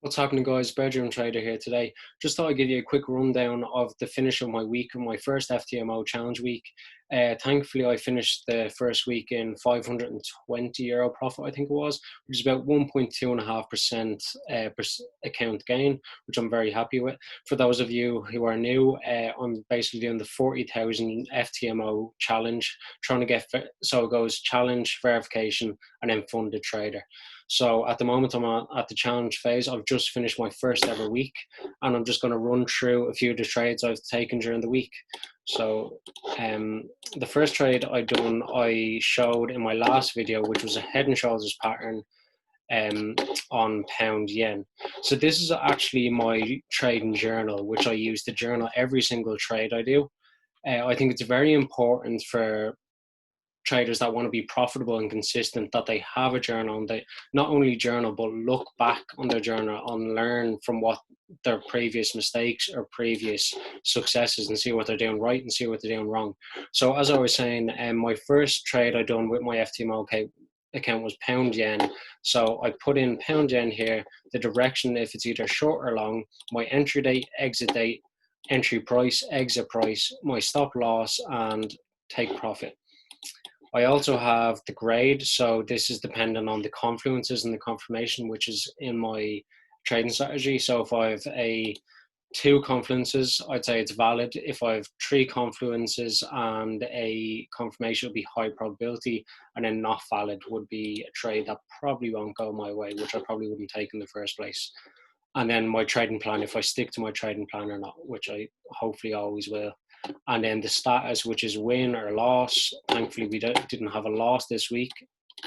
What's happening, guys? Bedroom Trader here today. Just thought I'd give you a quick rundown of the finish of my week, my first Ftmo challenge week. Thankfully, I finished the first week in €520 profit, I think it was, which is about 1.25% account gain, which I'm very happy with. For those of you who are new, I'm basically doing the 40,000 Ftmo challenge, trying to get, so it goes challenge, verification, and then funded trader. So at the moment I'm at the challenge phase. I've just finished my first ever week, and I'm just going to run through a few of the trades I've taken during the week. So the first trade I showed in my last video, which was a head and shoulders pattern on pound yen. So this is actually my trading journal, which I use to journal every single trade I do. I think it's very important for traders that want to be profitable and consistent that they have a journal, and they not only journal but look back on their journal and learn from what their previous mistakes or previous successes and see what they're doing right and see what they're doing wrong. So as I was saying, my first trade I done with my Ftmo account was pound yen. So I put in pound yen here, the direction if it's either short or long, my entry date, exit date, entry price, exit price, my stop loss, and take profit. I also have the grade, so this is dependent on the confluences and the confirmation, which is in my trading strategy. So if I have two confluences, I'd say it's valid. If I have three confluences and a confirmation, would be high probability, and then not valid would be a trade that probably won't go my way, which I probably wouldn't take in the first place. And then my trading plan, if I stick to my trading plan or not, which I hopefully always will. And then the status, which is win or loss. Thankfully, we didn't have a loss this week.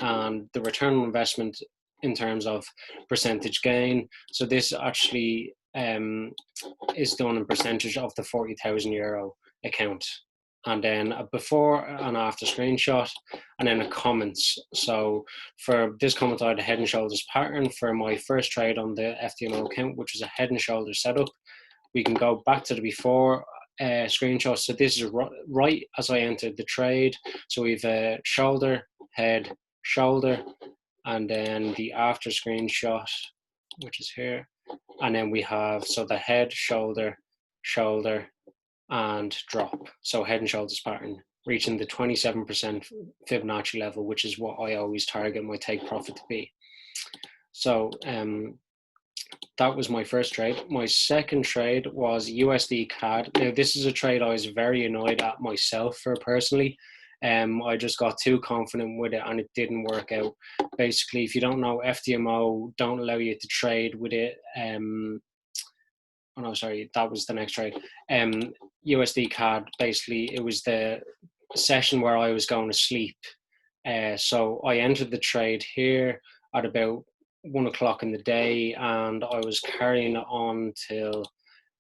And the return on investment in terms of percentage gain. So this actually is done in percentage of the €40,000 account. And then a before and after screenshot, and then a comments. So for this comment, I had a head and shoulders pattern for my first trade on the Ftmo account, which was a head and shoulders setup. We can go back to the before screenshot. So this is right as I entered the trade. So we've a shoulder, head, shoulder, and then the after screenshot, which is here. And then we have, so the head, shoulder, shoulder, and drop. So head and shoulders pattern, reaching the 27% Fibonacci level, which is what I always target my take profit to be. So that was my first trade. My second trade was USD CAD. Now, this is a trade I was very annoyed at myself for personally. I just got too confident with it and it didn't work out. Basically, if you don't know, Ftmo don't allow you to trade with it. Oh no, sorry, that was the next trade. USD CAD, basically, it was the session where I was going to sleep. So I entered the trade here at about 1 o'clock in the day, and I was carrying it on till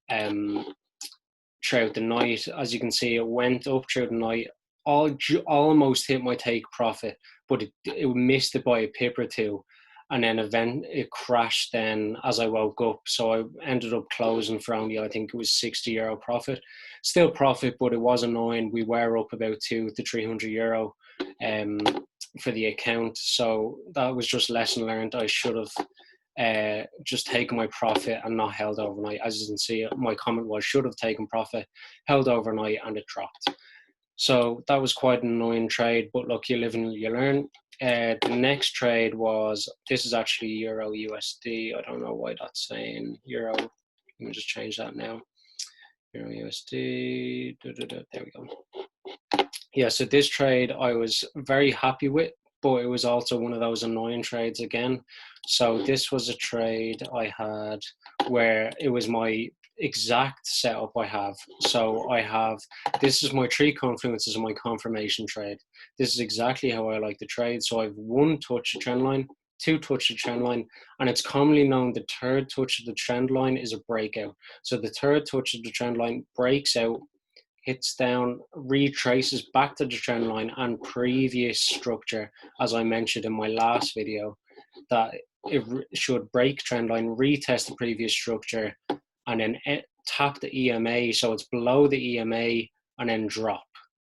throughout the night. As you can see, it went up through the night, almost hit my take profit, but it missed it by a pip or two, and then it crashed then as I woke up. So I ended up closing for only, I think it was €60 profit. Still profit, but it was annoying. We were up about €200 to €300 for the account. So that was just lesson learned. I should have just taken my profit and not held overnight. As you can see, my comment was should have taken profit, held overnight, and it dropped. So that was quite an annoying trade, but look, you live and you learn. The next trade was, this is actually Euro USD. I don't know why that's saying Euro. Let me just change that now. Euro USD. There we go. Yeah, so this trade I was very happy with, but it was also one of those annoying trades again. So this was a trade I had where it was my exact setup I have. So I have, this is my three confluences and my confirmation trade. This is exactly how I like to trade. So I've one touch of trend line, two touch of trend line, and it's commonly known the third touch of the trend line is a breakout. So the third touch of the trend line breaks out, hits down, retraces back to the trend line and previous structure, as I mentioned in my last video, that it should break trend line, retest the previous structure, and then tap the EMA, so it's below the EMA, and then drop.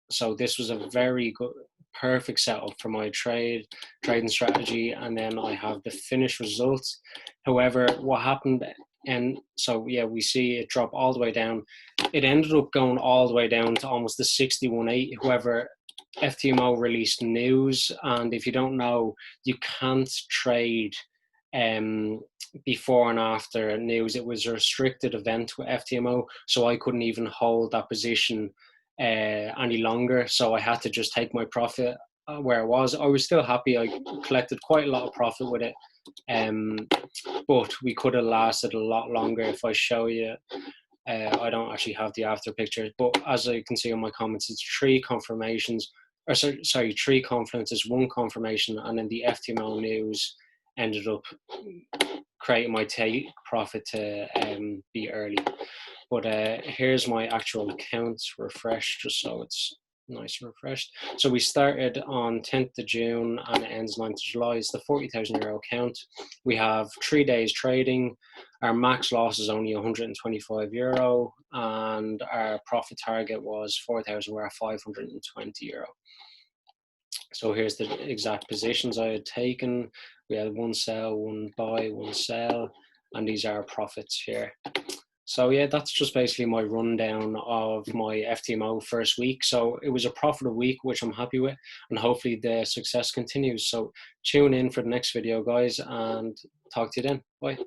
So this was a very good, perfect setup for my trading strategy, and then I have the finished results. However, what happened, and so yeah, we see it drop all the way down. It ended up going all the way down to almost the 61.8. However, Ftmo released news, and if you don't know, you can't trade before and after news. It was a restricted event with Ftmo, so I couldn't even hold that position any longer. So I had to just take my profit where it was. I was still happy. I collected quite a lot of profit with it, but we could have lasted a lot longer. If I show you, I don't actually have the after pictures, but as I can see on my comments, it's 3 confirmations, or sorry, 3 confidences, 1 confirmation, and then the Ftmo news ended up creating my take profit to be early. But here's my actual account refreshed, just so it's nice and refreshed. So we started on 10th of June and it ends 9th of July. It's the €40,000 account. We have 3 days trading. Our max loss is only €125, and our profit target was 4,000. We're at €520. So here's the exact positions I had taken. We had 1 sell, 1 buy, 1 sell, and these are our profits here. So yeah, that's just basically my rundown of my Ftmo first week. So it was a profitable week, which I'm happy with, and hopefully the success continues. So tune in for the next video, guys, and talk to you then. Bye.